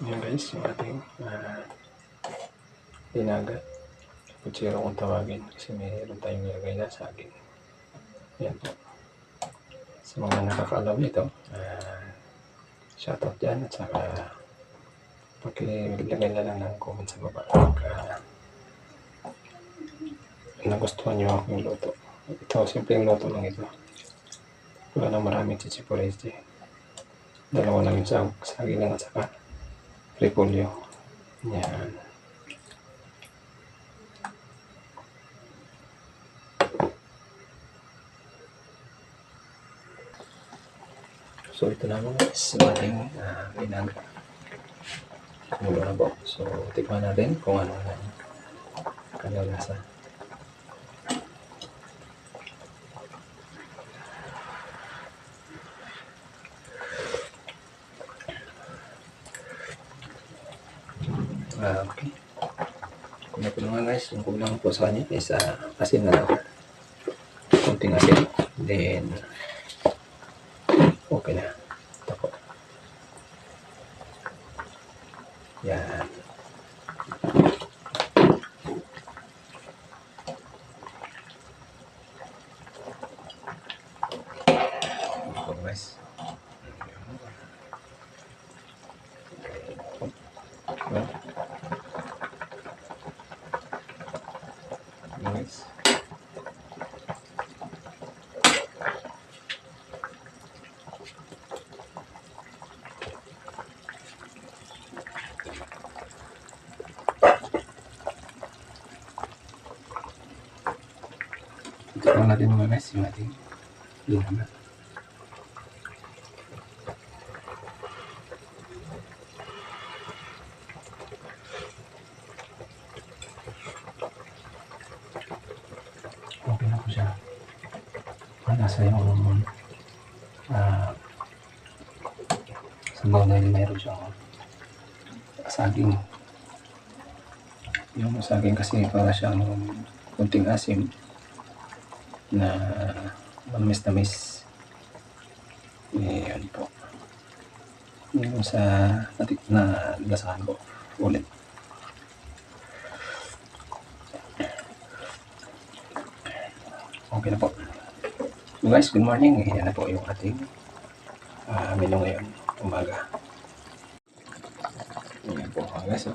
Ayan guys, yung ating dinaga. Kutsero kung tawagin kasi mayroon tayong nilagay na saging. Ayan po. Sa mga nakakaalam nito, shoutout dyan at saka pakilagay na lang ng comment sa baba pagka nagustuhan nyo aking luto. Ito, simpleng luto lang ito. Wala nang maraming chichipurete. Dalawa lang yung saging lang at saka repolyo. Yan. So ito na mga guys, yung ating ginagawa. Kumulo na po. So tikman natin kung ano na kanyang lasa. Okay. Kung ito naman guys, yung kulang po sa kanya is asin na lang. Kunting asin. Then okay na. Ito po. Yan. Ito guys. Nice. Ito natin mga guys, yung ating ginama. Okay na po siya. Nasa yung sabaw dahil mayroon siyang saging. Yung saging kasi para siyang kunting asim na manamis-namis. Yan po. Yung sa atik na lasahan ko ulit. Okay na po. So guys, good morning. Yan na po yung ating menu ngayon umaga. Yan po guys.